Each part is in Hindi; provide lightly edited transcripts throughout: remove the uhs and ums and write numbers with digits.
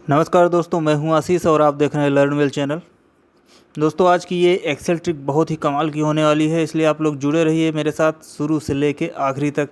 नमस्कार दोस्तों, मैं हूं आशीष और आप देख रहे हैं लर्न वेल चैनल। दोस्तों, आज की ये एक्सेल ट्रिक बहुत ही कमाल की होने वाली है, इसलिए आप लोग जुड़े रहिए मेरे साथ शुरू से लेके आखिरी तक।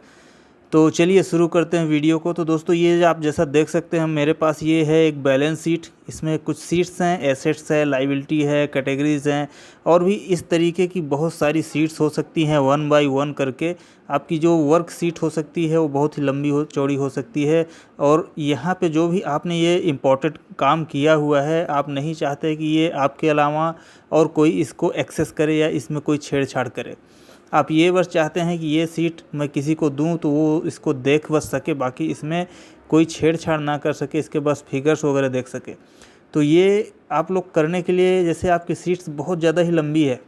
तो चलिए शुरू करते हैं वीडियो को। तो दोस्तों, ये आप जैसा देख सकते हैं मेरे पास ये है एक बैलेंस शीट। इसमें कुछ शीट्स हैं, एसेट्स है, लाइबिलिटी है, कैटेगरीज हैं और भी इस तरीके की बहुत सारी शीट्स हो सकती हैं वन बाय वन करके। आपकी जो वर्क शीट हो सकती है वो बहुत ही लंबी चौड़ी हो सकती है। और यहाँ पे जो भी आपने ये इम्पोर्टेंट काम किया हुआ है, आप नहीं चाहते कि ये आपके अलावा और कोई इसको एक्सेस करे या इसमें कोई छेड़छाड़ करे। आप ये बस चाहते हैं कि ये सीट मैं किसी को दूं तो वो इसको देख बस सके, बाकी इसमें कोई छेड़छाड़ ना कर सके, इसके बस फिगर्स वगैरह देख सके। तो ये आप लोग करने के लिए, जैसे आपकी सीट्स बहुत ज़्यादा ही लंबी है,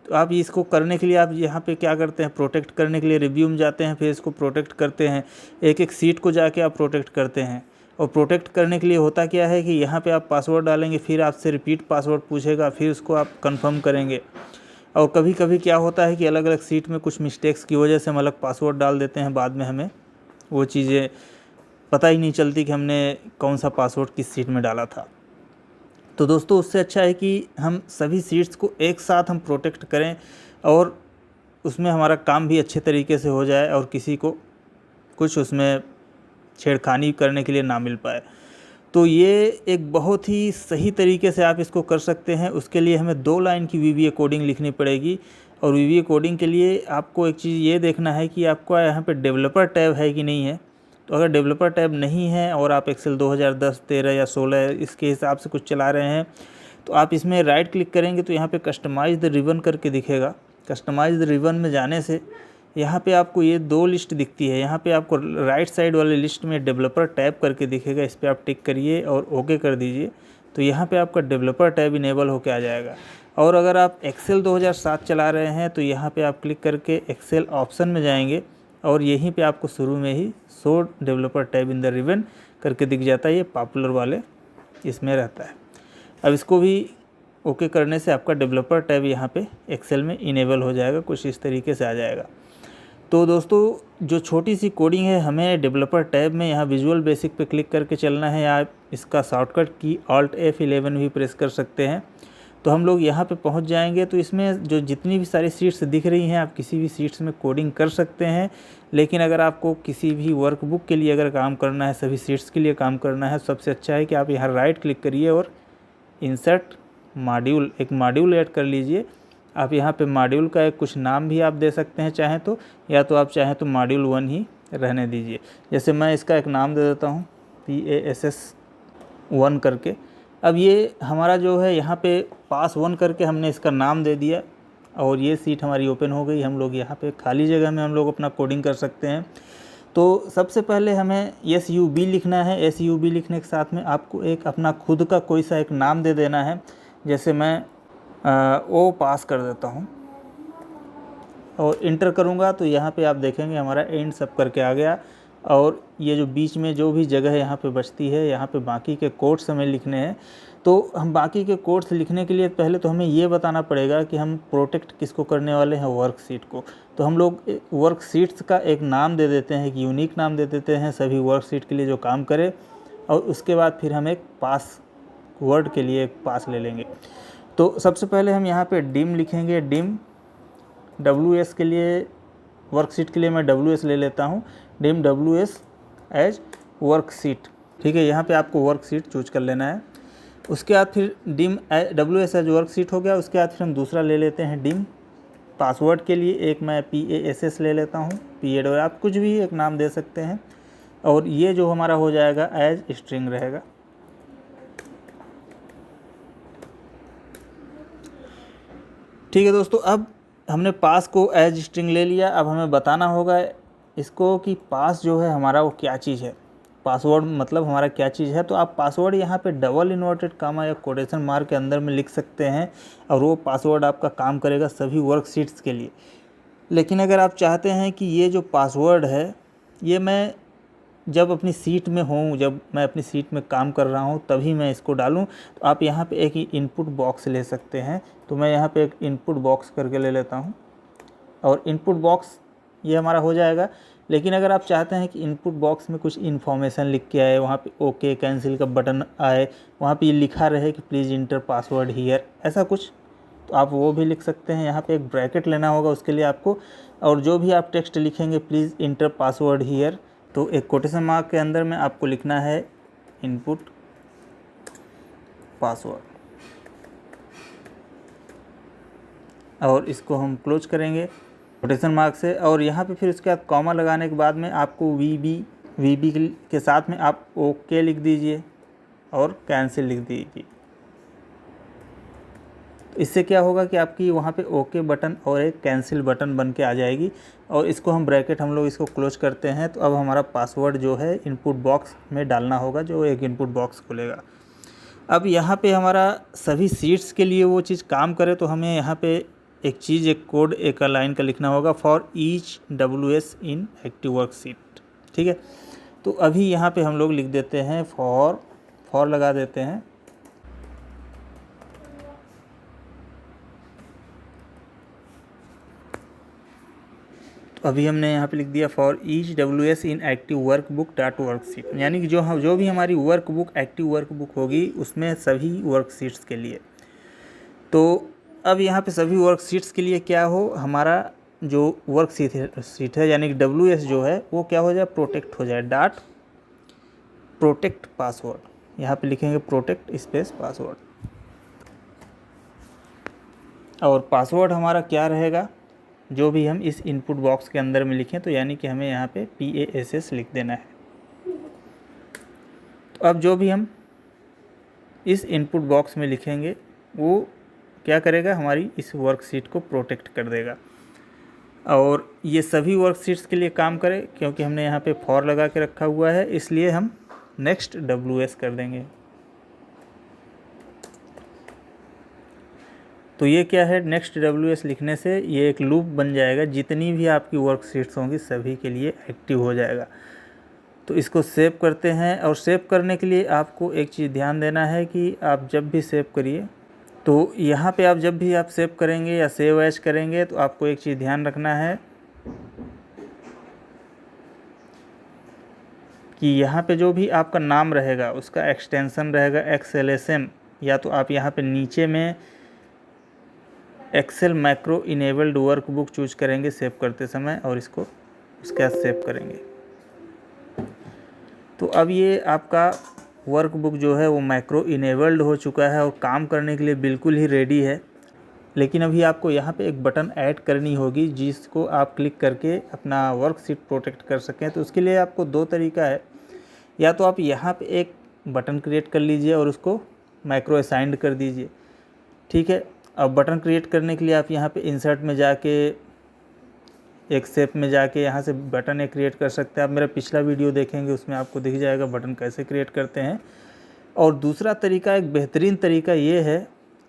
तो आप इसको करने के लिए आप यहाँ पे क्या करते हैं, प्रोटेक्ट करने के लिए रिव्यू में जाते हैं, फिर इसको प्रोटेक्ट करते हैं। एक एक सीट को जाके आप प्रोटेक्ट करते हैं। और प्रोटेक्ट करने के लिए होता क्या है कि यहाँ पे आप पासवर्ड डालेंगे, फिर आपसे रिपीट पासवर्ड पूछेगा, फिर उसको आप कंफर्म करेंगे। और कभी कभी क्या होता है कि अलग अलग सीट में कुछ मिस्टेक्स की वजह से हम अलग पासवर्ड डाल देते हैं, बाद में हमें वो चीज़ें पता ही नहीं चलती कि हमने कौन सा पासवर्ड किस सीट में डाला था। तो दोस्तों, उससे अच्छा है कि हम सभी सीट्स को एक साथ हम प्रोटेक्ट करें और उसमें हमारा काम भी अच्छे तरीके से हो जाए और किसी को कुछ उसमें छेड़खानी करने के लिए ना मिल पाए। तो ये एक बहुत ही सही तरीके से आप इसको कर सकते हैं। उसके लिए हमें 2 लाइन की VBA कोडिंग लिखनी पड़ेगी। और VBA कोडिंग के लिए आपको एक चीज़ ये देखना है कि आपका यहाँ पे डेवलपर टैब है कि नहीं है। तो अगर डेवलपर टैब नहीं है और आप एक्सेल 2010, 13 या 16 इसके हिसाब से कुछ चला रहे हैं, तो आप इसमें राइट क्लिक करेंगे तो यहाँ पे कस्टमाइज़ द रिबन करके दिखेगा। कस्टमाइज़ द रिबन में जाने से यहाँ पे आपको ये 2 लिस्ट दिखती है। यहाँ पे आपको राइट साइड वाले लिस्ट में डेवलपर टैब करके दिखेगा, इस पर आप टिक करिए और ओके कर दीजिए। तो यहाँ पे आपका डेवलपर टैब इनेबल होके आ जाएगा। और अगर आप एक्सेल 2007 चला रहे हैं तो यहाँ पे आप क्लिक करके एक्सेल ऑप्शन में जाएंगे और यहीं पे आपको शुरू में ही show developer tab in the ribbon करके दिख जाता है। ये पॉपुलर वाले इसमें रहता है। अब इसको भी ओके करने से आपका डेवलपर टैब यहाँ पे एक्सेल में इनेबल हो जाएगा, कुछ इस तरीके से आ जाएगा। तो दोस्तों, जो छोटी सी कोडिंग है, हमें डेवलपर टैब में यहाँ विजुअल बेसिक पे क्लिक करके चलना है, या आप इसका शॉर्टकट की Alt F11 भी प्रेस कर सकते हैं। तो हम लोग यहाँ पे पहुँच जाएंगे। तो इसमें जो जितनी भी सारी सीट्स दिख रही हैं, आप किसी भी सीट्स में कोडिंग कर सकते हैं। लेकिन अगर आपको किसी भी वर्कबुक के लिए अगर काम करना है, सभी सीट्स के लिए काम करना है, सबसे अच्छा है कि आप यहाँ राइट क्लिक करिए और इंसर्ट मॉड्यूल, एक मॉड्यूल ऐड कर लीजिए। आप यहाँ पे मॉड्यूल का एक कुछ नाम भी आप दे सकते हैं चाहें तो, या तो आप चाहें तो मॉड्यूल 1 ही रहने दीजिए। जैसे मैं इसका एक नाम दे देता हूँ PASS 1 करके। अब ये हमारा जो है यहाँ पे पास 1 करके हमने इसका नाम दे दिया और ये सीट हमारी ओपन हो गई। हम लोग यहाँ पे खाली जगह में हम लोग अपना कोडिंग कर सकते हैं। तो सबसे पहले हमें SUB लिखना है। SUB लिखने के साथ में आपको एक अपना खुद का कोई सा एक नाम दे देना है। जैसे मैं ओ पास कर देता हूँ और इंटर करूँगा तो यहाँ पे आप देखेंगे हमारा एंड सब करके आ गया। और ये जो बीच में जो भी जगह यहाँ पे बचती है, यहाँ पे बाकी के कोड्स हमें लिखने हैं। तो हम बाकी के कोड्स लिखने के लिए पहले तो हमें ये बताना पड़ेगा कि हम प्रोटेक्ट किसको करने वाले हैं, वर्कशीट को। तो हम लोग वर्कशीट्स का एक नाम दे देते हैं, एक यूनिक नाम दे देते हैं सभी वर्कशीट के लिए जो काम करे। और उसके बाद फिर हम एक पास वर्ड के लिए एक पास ले लेंगे। तो सबसे पहले हम यहाँ पे डिम लिखेंगे। डिम WS के लिए, वर्कशीट के लिए मैं WS ले लेता हूँ। डिम WS एज वर्कशीट, ठीक है। यहाँ पे आपको वर्कशीट चूज कर लेना है। उसके बाद फिर डिम WS एज वर्कशीट हो गया। उसके बाद फिर हम दूसरा ले लेते हैं डिम पासवर्ड के लिए। एक मैं PASS ले लेता हूँ, पीरियड, और आप कुछ भी एक नाम दे सकते हैं। और ये जो हमारा हो जाएगा एज स्ट्रिंग रहेगा। ठीक है दोस्तों, अब हमने पास को एज स्ट्रिंग ले लिया। अब हमें बताना होगा इसको कि पास जो है हमारा वो क्या चीज़ है, पासवर्ड मतलब हमारा क्या चीज़ है। तो आप पासवर्ड यहाँ पे डबल इन्वर्टेड कामा या कोटेशन मार्क के अंदर में लिख सकते हैं और वो पासवर्ड आपका काम करेगा सभी वर्कशीट्स के लिए। लेकिन अगर आप चाहते हैं कि ये जो पासवर्ड है ये मैं जब अपनी सीट में हूँ, जब मैं अपनी सीट में काम कर रहा हूँ तभी मैं इसको डालूँ, तो आप यहाँ पे एक इनपुट बॉक्स ले सकते हैं। तो मैं यहाँ पे एक इनपुट बॉक्स करके ले लेता हूँ और इनपुट बॉक्स ये हमारा हो जाएगा। लेकिन अगर आप चाहते हैं कि इनपुट बॉक्स में कुछ इन्फॉर्मेशन लिख के आए, वहाँ पे ओके कैंसिल का बटन आए, वहाँ पे ये लिखा रहे कि प्लीज़ इंटर पासवर्ड हियर, ऐसा कुछ, तो आप वो भी लिख सकते हैं। यहाँ पे एक ब्रैकेट लेना होगा उसके लिए आपको, और जो भी आप टेक्स्ट लिखेंगे प्लीज़ इंटर पासवर्ड हियर, तो एक कोटेशन मार्क के अंदर में आपको लिखना है इनपुट पासवर्ड, और इसको हम क्लोज करेंगे कोटेशन मार्क से। और यहाँ पे फिर उसके बाद कॉमा लगाने के बाद में आपको वी बी के साथ में आप ओके लिख दीजिए और कैंसिल लिख दीजिए। तो इससे क्या होगा कि आपकी वहाँ पे ओके बटन और एक कैंसिल बटन बन के आ जाएगी, और इसको हम ब्रैकेट हम लोग इसको क्लोज करते हैं। तो अब हमारा पासवर्ड जो है इनपुट बॉक्स में डालना होगा, जो एक इनपुट बॉक्स खुलेगा। अब यहाँ पे हमारा सभी सीट्स के लिए वो चीज़ काम करे, तो हमें यहाँ पे एक चीज़, एक कोड, एक लाइन का लिखना होगा, for each WS in active work seat. ठीक है, तो अभी यहाँ पे हम लोग लिख देते हैं फॉर लगा देते हैं। तो अभी हमने यहाँ पे लिख दिया for each WS in active work book dot work seat, यानी कि जो भी हमारी work book active work book होगी उसमें सभी वर्क सीट्स के लिए। तो अब यहाँ पे सभी वर्क सीट्स के लिए क्या हो, हमारा जो वर्क सीट है यानी कि WS जो है वो क्या हो जाए, प्रोटेक्ट हो जाए, डॉट प्रोटेक्ट पासवर्ड। यहाँ पे लिखेंगे प्रोटेक्ट स्पेस पासवर्ड, और पासवर्ड हमारा क्या रहेगा, जो भी हम इस इनपुट बॉक्स के अंदर में लिखें, तो यानी कि हमें यहाँ पे PASS लिख देना है। तो अब जो भी हम इस इनपुट बॉक्स में लिखेंगे वो क्या करेगा, हमारी इस वर्कशीट को प्रोटेक्ट कर देगा, और ये सभी वर्कशीट्स के लिए काम करे। क्योंकि हमने यहाँ पे फॉर लगा के रखा हुआ है, इसलिए हम नेक्स्ट WS कर देंगे। तो ये क्या है, नेक्स्ट WS लिखने से ये एक लूप बन जाएगा, जितनी भी आपकी वर्कशीट्स होंगी सभी के लिए एक्टिव हो जाएगा। तो इसको सेव करते हैं, और सेव करने के लिए आपको एक चीज़ ध्यान देना है कि आप जब भी सेव करिए, तो यहाँ पे आप जब भी आप सेव करेंगे या सेव एज करेंगे, तो आपको एक चीज़ ध्यान रखना है कि यहाँ पे जो भी आपका नाम रहेगा उसका एक्सटेंशन रहेगा XLSM, या तो आप यहाँ पे नीचे में Excel macro enabled workbook choose करेंगे सेव करते समय, और इसको उसके बाद सेव करेंगे। तो अब ये आपका वर्कबुक जो है वो मैक्रो इनेबल्ड हो चुका है और काम करने के लिए बिल्कुल ही रेडी है। लेकिन अभी आपको यहाँ पे एक बटन ऐड करनी होगी, जिसको आप क्लिक करके अपना वर्कशीट प्रोटेक्ट कर सकें। तो उसके लिए आपको दो तरीका है, या तो आप यहाँ पे एक बटन क्रिएट कर लीजिए और उसको मैक्रो असाइंड कर दीजिए। ठीक है, अब बटन क्रिएट करने के लिए आप यहाँ पे इंसर्ट में जाके एक शेप में जाके यहाँ से बटन एक क्रिएट कर सकते हैं। आप मेरा पिछला वीडियो देखेंगे, उसमें आपको दिख जाएगा बटन कैसे क्रिएट करते हैं। और दूसरा तरीका, एक बेहतरीन तरीका ये है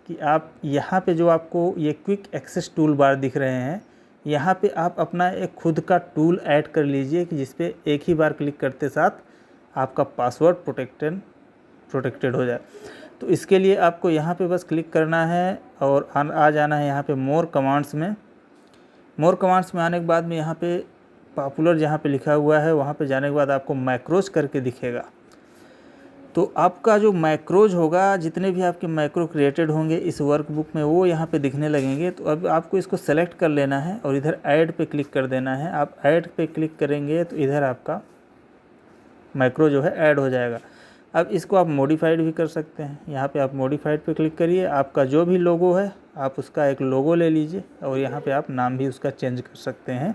कि आप यहाँ पे जो आपको ये क्विक एक्सेस टूल बार दिख रहे हैं, यहाँ पे आप अपना एक खुद का टूल ऐड कर लीजिए कि जिस पे एक ही बार क्लिक करते साथ आपका पासवर्ड प्रोटेक्टेड हो जाए। तो इसके लिए आपको यहाँ पे बस क्लिक करना है और आ जाना है यहाँ पे मोर कमांड्स में। मोर कमांड्स में आने के बाद में यहाँ पे पॉपुलर जहाँ पे लिखा हुआ है वहाँ पे जाने के बाद आपको मैक्रोज करके दिखेगा। तो आपका जो मैक्रोज होगा, जितने भी आपके मैक्रो क्रिएटेड होंगे इस वर्कबुक में, वो यहाँ पे दिखने लगेंगे। तो अब आपको इसको सेलेक्ट कर लेना है और इधर ऐड पे क्लिक कर देना है। आप ऐड पे क्लिक करेंगे तो इधर आपका मैक्रो जो है ऐड हो जाएगा। अब इसको आप मॉडिफाइड भी कर सकते हैं। यहाँ पे आप मॉडिफाइड पे क्लिक करिए, आपका जो भी लोगो है आप उसका एक लोगो ले लीजिए और यहाँ पे आप नाम भी उसका चेंज कर सकते हैं।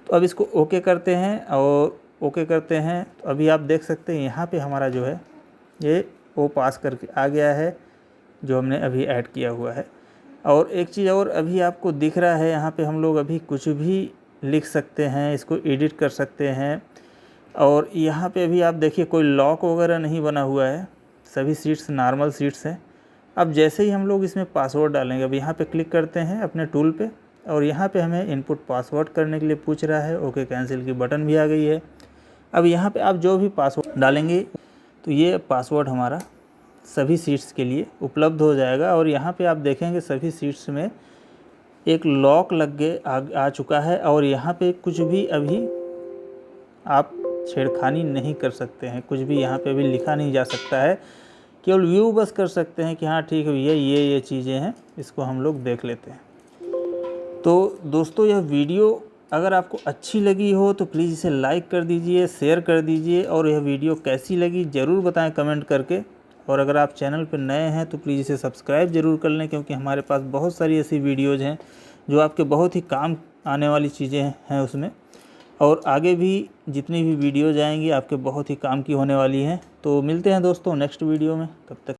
तो अब इसको ओके करते हैं और ओके करते हैं तो अभी आप देख सकते हैं यहाँ पे हमारा जो है ये ओ पास करके आ गया है, जो हमने अभी ऐड किया हुआ है। और एक चीज़ और अभी आपको दिख रहा है, यहाँ पे हम लोग अभी कुछ भी लिख सकते हैं, इसको एडिट कर सकते हैं। और यहाँ पे अभी आप देखिए कोई लॉक वगैरह नहीं बना हुआ है, सभी सीट्स नॉर्मल सीट्स हैं। अब जैसे ही हम लोग इसमें पासवर्ड डालेंगे, अब यहाँ पे क्लिक करते हैं अपने टूल पे और यहाँ पे हमें इनपुट पासवर्ड करने के लिए पूछ रहा है। ओके कैंसिल की बटन भी आ गई है। अब यहाँ पे आप जो भी पासवर्ड डालेंगे तो ये पासवर्ड हमारा सभी सीट्स के लिए उपलब्ध हो जाएगा। और यहाँ पे आप देखेंगे सभी सीट्स में एक लॉक लग के आ चुका है और यहाँ पे कुछ भी अभी आप छेड़खानी नहीं कर सकते हैं, कुछ भी यहाँ पे अभी लिखा नहीं जा सकता है। केवल व्यू बस कर सकते हैं कि हाँ ठीक है भैया ये चीज़ें हैं, इसको हम लोग देख लेते हैं। तो दोस्तों यह वीडियो अगर आपको अच्छी लगी हो तो प्लीज़ इसे लाइक कर दीजिए, शेयर कर दीजिए, और यह वीडियो कैसी लगी ज़रूर बताएं कमेंट करके। और अगर आप चैनल पर नए हैं तो प्लीज़ इसे सब्सक्राइब ज़रूर कर लें, क्योंकि हमारे पास बहुत सारी ऐसी वीडियोज़ हैं जो आपके बहुत ही काम आने वाली चीज़ें हैं उसमें, और आगे भी जितनी भी वीडियोज़ आएंगी आपके बहुत ही काम की होने वाली हैं। तो मिलते हैं दोस्तों नेक्स्ट वीडियो में, तब तक